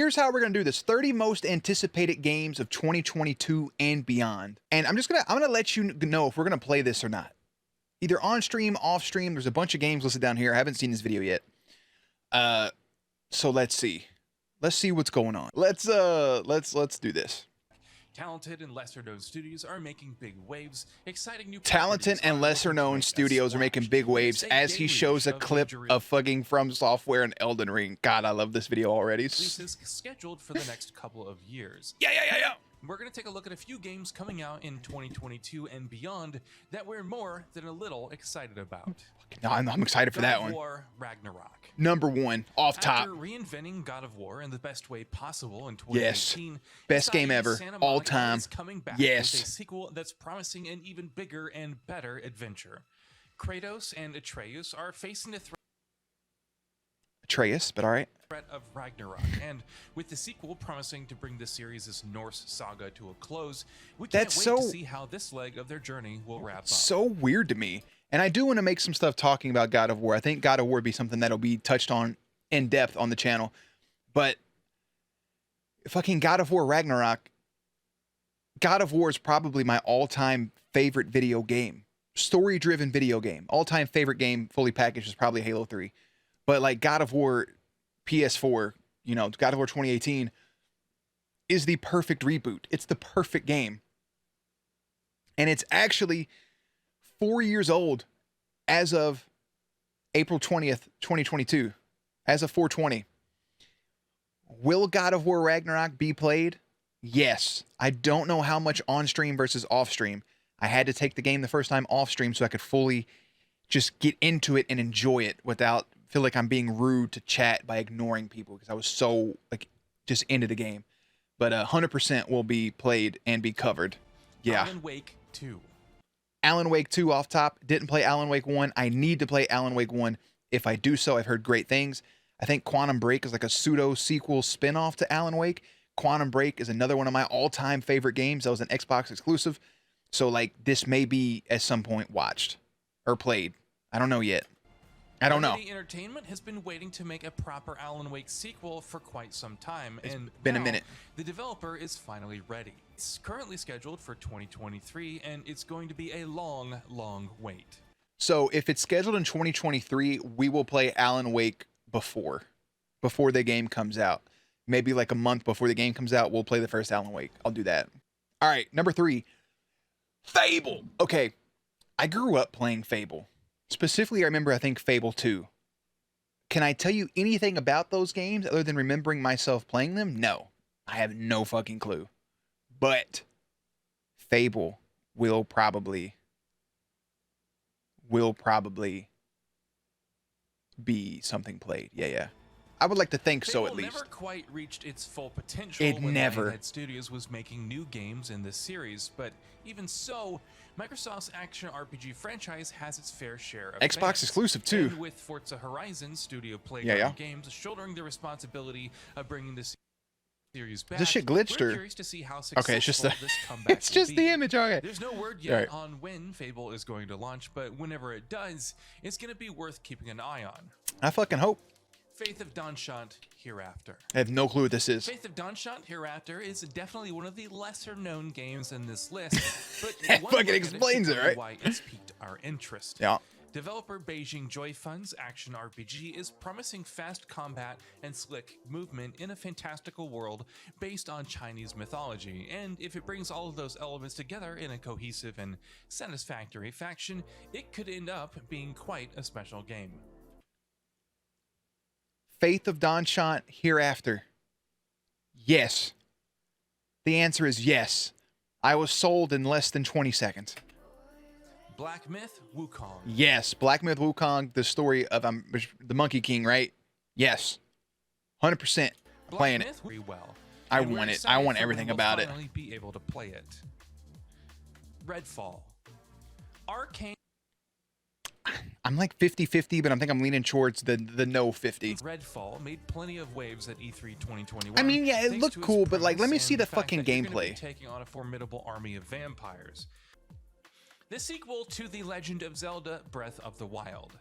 here's how we're going to do this. 30 most anticipated games of 2022 and beyond. And I'm going to let you know if we're going to play this or not. Either on stream, off stream. There's a bunch of games listed down here. I haven't seen this video yet. So let's see. Let's see what's going on. Let's do this. Talented and lesser-known studios are making big waves. Exciting new Talented and lesser-known studios are making big waves as he shows a clip of fucking From Software and Elden Ring. God, I love this video already. Releases scheduled for the next couple of years. Yeah. We're going to take a look at a few games coming out in 2022 and beyond that we're more than a little excited about. No, I'm excited for that one. War Ragnarok. Number one, off top. After reinventing God of War in the best way possible in 2018, yes, best game ever, all time. Is coming back yes, with a sequel that's promising an even bigger and better adventure. Kratos and Atreus are facing the threat. Atreus, but all right. Of Ragnarok, and with the sequel promising to bring the series' Norse saga to a close, we can't wait to see how this leg of their journey will wrap up. So weird to me. And I do want to make some stuff talking about God of War. I think God of War would be something that'll be touched on in depth on the channel. But fucking God of War Ragnarok, God of War is probably my all-time favorite video game. Story-driven video game. All-time favorite game, fully packaged, is probably Halo 3. But like God of War PS4, you know, God of War 2018 is the perfect reboot. It's the perfect game. And it's actually 4 years old as of April 20th, 2022. As of 4/20. Will God of War Ragnarok be played? Yes. I don't know how much on stream versus off stream. I had to take the game the first time off stream so I could fully just get into it and enjoy it without feel like I'm being rude to chat by ignoring people because I was so like just into the game. But 100% will be played and be covered. Yeah. Alan Wake 2. Alan Wake 2 off top. Didn't play Alan Wake 1. I need to play Alan Wake 1. If I do so, I've heard great things. I think Quantum Break is like a pseudo sequel spin-off to Alan Wake. Quantum Break is another one of my all-time favorite games. That was an Xbox exclusive. So like this may be at some point watched or played. I don't know yet. I don't know. Entertainment has been waiting to make a proper Alan Wake sequel for quite some time, and been a minute. The developer is finally ready. It's currently scheduled for 2023, and it's going to be a long, long wait. So if it's scheduled in 2023, we will play Alan Wake before the game comes out. Maybe like a month before the game comes out, we'll play the first Alan Wake. I'll do that. All right, number 3, Fable. Okay, I grew up playing Fable. Specifically, I remember, I think, Fable 2. Can I tell you anything about those games other than remembering myself playing them? No. I have no fucking clue. But Fable will probably be something played. Yeah. I would like to think so, at least. Never quite reached its full potential when Lionhead Studios was making new games in this series, but even so, Microsoft's action RPG franchise has its fair share of Xbox fans. exclusive too. And with Forza Horizon Studio Playground Games shouldering the responsibility of bringing the series back. This shit glitched, we're or curious to see how successful okay, it's just the this comeback it's just will the be. image. Okay. There's no word yet on when Fable is going to launch, but whenever it does, it's going to be worth keeping an eye on. I fucking hope. Faith of Danshant, Hereafter. I have no clue what this is. Faith of Danshant, Hereafter is definitely one of the lesser-known games in this list, but that fucking explains it, right? Why it's piqued our interest. Yeah. Developer Beijing Joyfun's action RPG is promising fast combat and slick movement in a fantastical world based on Chinese mythology, and if it brings all of those elements together in a cohesive and satisfactory fashion, it could end up being quite a special game. Faith of Danshant, Hereafter. Yes. The answer is yes. I was sold in less than 20 seconds. Black Myth, Wukong. Yes, Black Myth Wukong, the story of the Monkey King, right? Yes. 100%. I'm playing it. Well. I want it. I want everything about it. Finally be able to play it. Redfall. Arcane. I'm like 50-50, but I think I'm leaning towards the no 50. Redfall made plenty of waves at E3 2021. I mean, yeah, it looked cool, but like, let me see the fucking gameplay. Taking on a formidable army of vampires. The sequel to The Legend of Zelda: Breath of the Wild.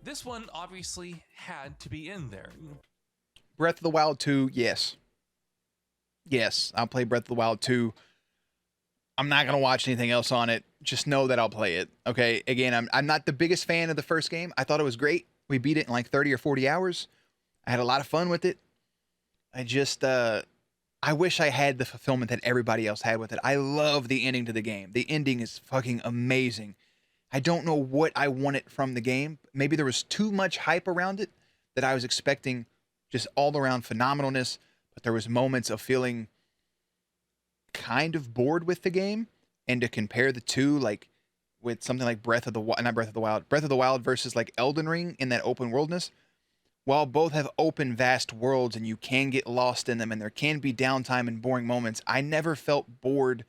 This one obviously had to be in there. Breath of the Wild 2, yes. Yes, I'll play Breath of the Wild 2. I'm not going to watch anything else on it. Just know that I'll play it. Okay, again, I'm not the biggest fan of the first game. I thought it was great. We beat it in like 30 or 40 hours. I had a lot of fun with it. I just, I wish I had the fulfillment that everybody else had with it. I love the ending to the game. The ending is fucking amazing. I don't know what I wanted from the game. Maybe there was too much hype around it that I was expecting just all around phenomenalness, but there was moments of feeling kind of bored with the game. And to compare the two, like with something like Breath of the Wild versus like Elden Ring in that open worldness, while both have open, vast worlds and you can get lost in them and there can be downtime and boring moments, I never felt bored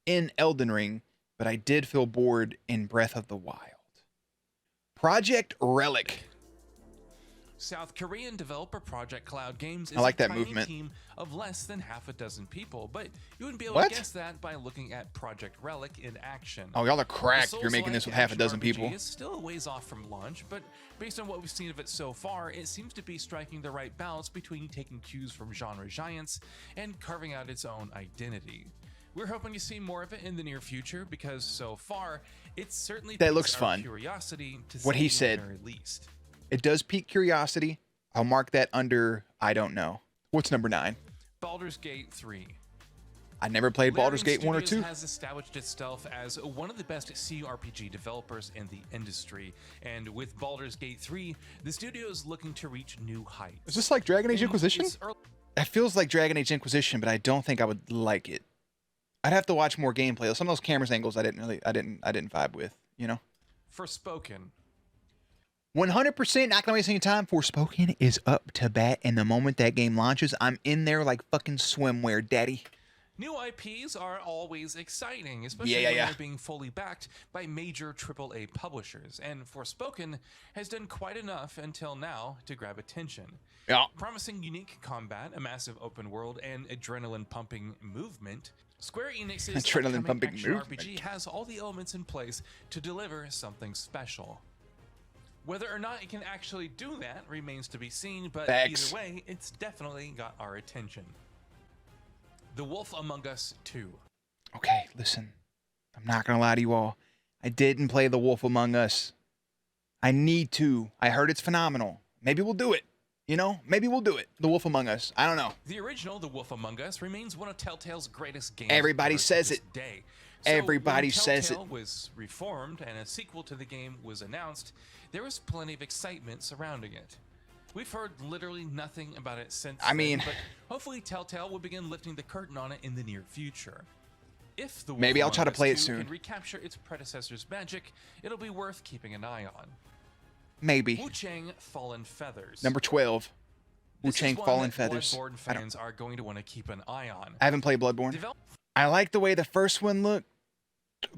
in Elden Ring, but I did feel bored in Breath of the Wild. Project Relic. South Korean developer Project Cloud Games is I like a that tiny movement. team of less than half a dozen people, but you wouldn't be able What? to guess that by looking at Project Relic in action. Oh, y'all are The cracked if you're making this Souls-like with half a action dozen RPG people. is still a ways off from launch, but based on what we've seen of it so far, it seems to be striking the right balance between taking cues from genre giants and carving out its own identity. We're hoping to see more of it in the near future because so far, it's certainly That piqued looks our fun. curiosity to What say he the said. very least. It does pique curiosity. I'll mark that under I don't know. What's number 9? Baldur's Gate 3. I never played Baldur's Larian Gate 1 or Studios 2. has established itself as one of the best CRPG developers in the industry, and with Baldur's Gate 3, the studio is looking to reach new heights. Is this like Dragon Age In Inquisition? its early- It feels like Dragon Age Inquisition, but I don't think I would like it. I'd have to watch more gameplay. Some of those cameras angles I didn't vibe with, you know? Forspoken. 100% not gonna waste any time. Forspoken is up to bat, and the moment that game launches, I'm in there like fucking swimwear, daddy. New IPs are always exciting, especially Yeah. when they're being fully backed by major AAA publishers, and Forspoken has done quite enough until now to grab attention. Yeah. Promising unique combat, a massive open world, and adrenaline-pumping movement, Square Enix's Adrenaline-pumping upcoming action movement. RPG has all the elements in place to deliver something special. Whether or not it can actually do that remains to be seen, but Facts. either way, it's definitely got our attention. The Wolf Among Us 2. Okay, listen. I'm not gonna lie to you all. I didn't play The Wolf Among Us. I need to. I heard it's phenomenal. Maybe we'll do it. You know? Maybe we'll do it. The Wolf Among Us. I don't know. The original The Wolf Among Us remains one of Telltale's greatest games. Everybody ever to says this it. Day. Everybody when says it. Telltale was reformed and a sequel to the game was announced, there was plenty of excitement surrounding it. We've heard literally nothing about it since then, but hopefully Telltale will begin lifting the curtain on it in the near future. If the Wolf Maybe I'll Among try to Us play it 2 soon. can recapture its predecessor's magic, it'll be worth keeping an eye on. Maybe. Wuchang Fallen Feathers. Number 12. This is Wuchang one Fallen that Feathers. Bloodborne fans are going to want to keep an eye on. I haven't played Bloodborne. Develop- I like the way the first one looked,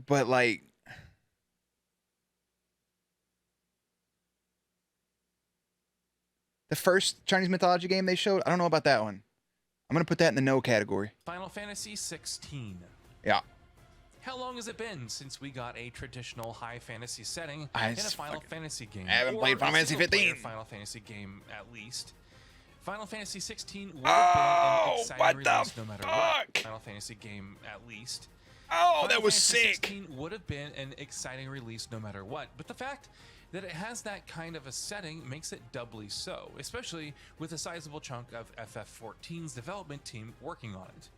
but like the first Chinese mythology game they showed, I don't know about that one. I'm gonna put that in the no category. Final Fantasy 16. Yeah. How long has it been since we got a traditional high fantasy setting in I a Final fucking- Fantasy game? I haven't or played Final a Fantasy single-player 15. Final Fantasy game, at least. Final Fantasy 16 would have been an exciting what the release no matter what. fuck? Final Fantasy game, at least. Oh, Final that was Fantasy sick. 16 would have been an exciting release no matter what, but the fact that it has that kind of a setting makes it doubly so, especially with a sizable chunk of FF14's development team working on it.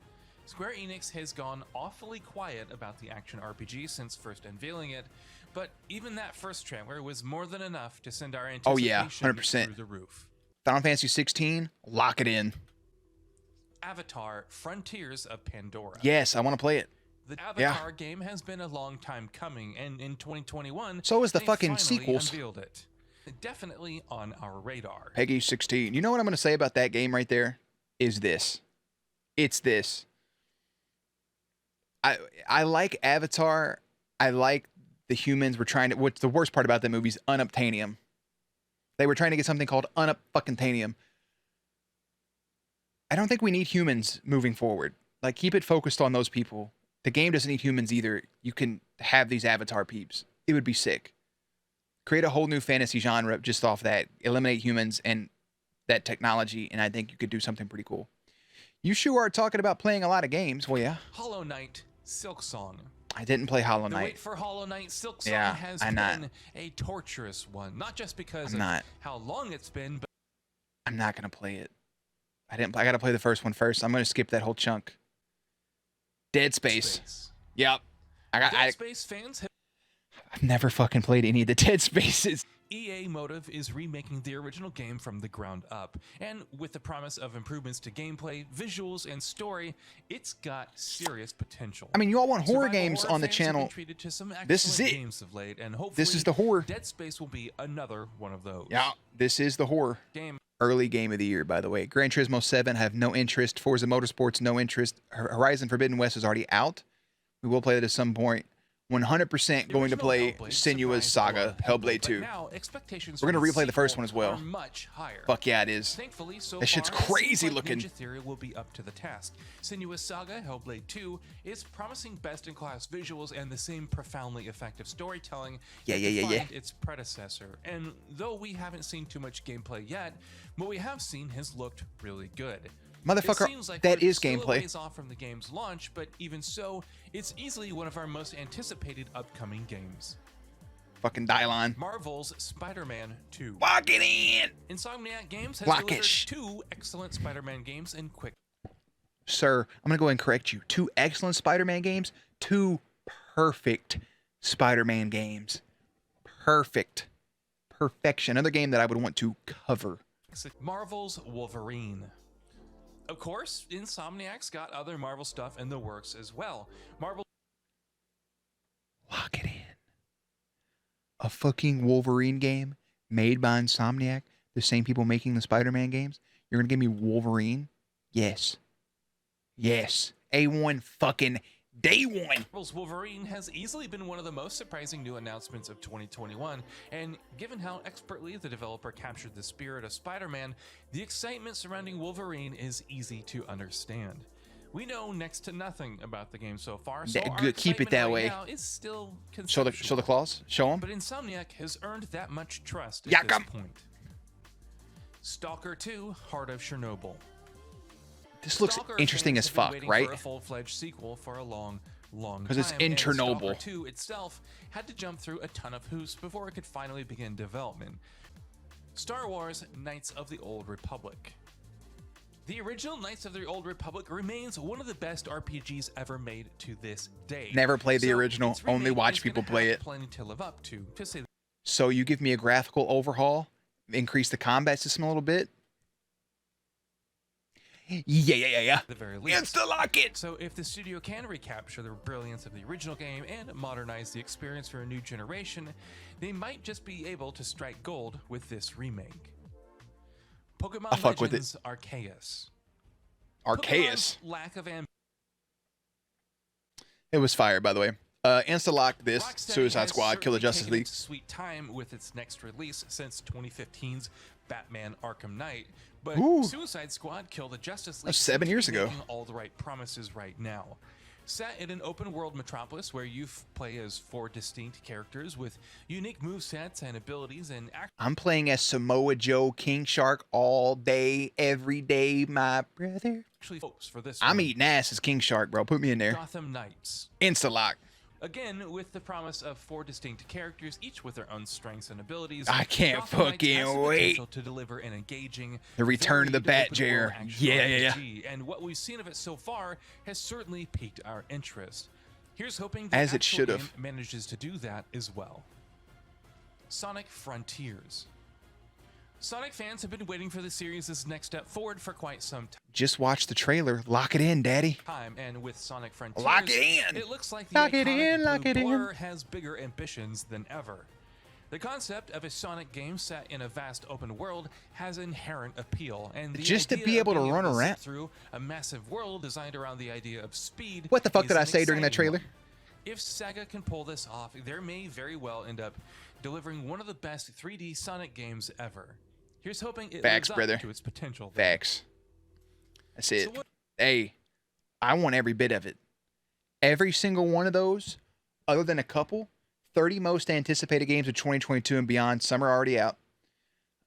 Square Enix has gone awfully quiet about the action RPG since first unveiling it, but even that first trailer was more than enough to send our anticipation Oh, yeah, 100%. through the roof. Final Fantasy 16, lock it in. Avatar: Frontiers of Pandora. Yes, I want to play it. The Avatar game has been a long time coming, and in 2021, So is the they fucking finally sequels. Unveiled it. Definitely on our radar. Peggy 16. You know what I'm going to say about that game right there? Is this. It's this. I like Avatar. I like the humans were trying to... What's the worst part about that movie is unobtainium. They were trying to get something called unup-fucking-tanium. I don't think we need humans moving forward. Like, keep it focused on those people. The game doesn't need humans either. You can have these Avatar peeps. It would be sick. Create a whole new fantasy genre just off that. Eliminate humans, and that technology, and I think you could do something pretty cool. You sure are talking about playing a lot of games. Well, yeah. Hollow Knight, Silksong. I didn't play Hollow The Knight. wait for Hollow Knight Silksong Yeah, has I'm been not. a torturous one, not just because I'm of not. how long it's been, but I'm not gonna play it. I gotta play the first one first. I'm gonna skip that whole chunk. Dead Space. Yep. Dead Space fans have I've never fucking played any of the Dead Spaces. EA Motive is remaking the original game from the ground up, and with the promise of improvements to gameplay, visuals, and story, it's got serious potential. I mean, you all want horror Survival games horror on the fans have been channel. treated to some This is excellent it. games of late, and hopefully This is the horror. Dead Space will be another one of those. Yeah, this is the horror. Game. Early game of the year, by the way. Gran Turismo 7, I have no interest. Forza Motorsports, no interest. Horizon Forbidden West is already out. We will play that at some point. 100% The going to original play Hellblade Senua's surprised Saga, a lot of people, Hellblade but 2. now expectations We're for gonna the replay the first sequel one as well. are much higher. Fuck yeah, it is. Thankfully, so That shit's far, it seems crazy like looking. Ninja Theory will be up to the task. Senua's Saga, Hellblade 2, is promising best-in-class visuals and the same profoundly effective storytelling Yeah. defined its predecessor. And though we haven't seen too much gameplay yet, what we have seen has looked really good. Motherfucker, It seems like that we're is still a gameplay. ways off from the game's launch, but even so, it's easily one of our most anticipated upcoming games. Fucking Dylon. Marvel's Spider-Man 2. Lock it in! Insomniac Games has Blockish. delivered 2 excellent Spider-Man games in quick. Sir, I'm going to go ahead and correct you. 2 excellent Spider-Man games, 2 perfect Spider-Man games. Perfect. Perfection. Another game that I would want to cover. Marvel's Wolverine. Of course, Insomniac's got other Marvel stuff in the works as well. Marvel Lock it in. A fucking Wolverine game made by Insomniac, the same people making the Spider-Man games. You're going to give me Wolverine? Yes. Yes. A1 fucking day one. Marvel's Wolverine has easily been one of the most surprising new announcements of 2021, and given how expertly the developer captured the spirit of Spider-Man, the excitement surrounding Wolverine is easy to understand. We know next to nothing about the game so far, so our Keep it excitement that right way. now is still Show the conceptual. claws. Show them. But Insomniac has earned that much trust at Yak this 'em. point. S.T.A.L.K.E.R 2: Heart of Chernobyl. This looks S.T.A.L.K.E.R interesting fans as have been fuck, waiting right? For a full-fledged sequel for a long time. 'Cause it's in and Chernobyl. S.T.A.L.K.E.R 2 itself had to jump through a ton of hoops before it could finally begin development. Star Wars: Knights of the Old Republic. The original Knights of the Old Republic remains one of the best RPGs ever made to this day. Never played the So original, its only remake watch is gonna people play have it. Plenty to live up to say. So you give me a graphical overhaul, increase the combat system a little bit. Yeah. The very least. Insta-lock it! So if the studio can recapture the brilliance of the original game and modernize the experience for a new generation, they might just be able to strike gold with this remake. Pokemon fuck with it. Legends Arceus. Arceus. Pokemon's lack of ambition. It was fire, by the way. Insta-lock this. Rocksteady Suicide has Squad, Kill the certainly Justice taken League. its sweet time with its next release since 2015's Batman Arkham Knight, but Ooh. Suicide Squad Kill the Justice League That's 7 seems to years be ago. making all the right promises right now. Set in an open world metropolis where you play as 4 distinct characters with unique movesets and abilities and I'm playing as Samoa Joe King Shark all day, every day, my brother. actually folks for this I'm one, eating ass as King Shark, bro. Put me in there. Gotham Knights. Insta-lock. Again, with the promise of 4 distinct characters, each with their own strengths and abilities. I can't Gotham Knights fucking has the wait. potential to deliver an engaging, The return of the varied Bat open world Jar. action Yeah. RPG, and what we've seen of it so far has certainly piqued our interest. Here's hoping the As it actual should've. game manages to do that as well. Sonic Frontiers. Sonic fans have been waiting for the series' next step forward for quite some Just watch the trailer. Lock it in, daddy. time, and with Sonic Frontiers, Lock it in. it looks like the Lock it iconic in, lock blue it in. blur has bigger ambitions than ever. The concept of a Sonic game set in a vast open world has inherent appeal, and the Just to idea be of able to being run zip around. through a massive world designed around the idea of speed. What the fuck is did I an say during that exciting trailer? one. If Saga can pull this off, there may very well end up delivering one of the best 3D Sonic games ever. Here's hoping it Facts, lives brother. up to its potential. Facts. That's it. So what- Hey, I want every bit of it. Every single one of those, other than a couple, 30 most anticipated games of 2022 and beyond. Some are already out.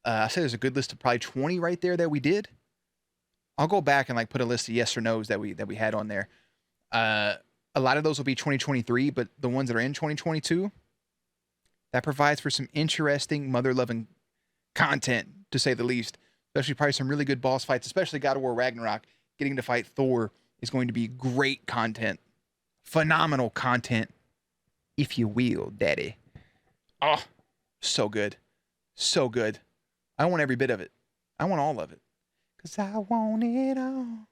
I said there's a good list of probably 20 right there that we did. I'll go back and like put a list of yes or no's that we had on there. A lot of those will be 2023, but the ones that are in 2022, that provides for some interesting mother-loving content, to say the least. Especially probably some really good boss fights, especially God of War Ragnarok. Getting to fight Thor is going to be great content. Phenomenal content, if you will, daddy. Oh, so good. So good. I want every bit of it. I want all of it. 'Cause I want it all.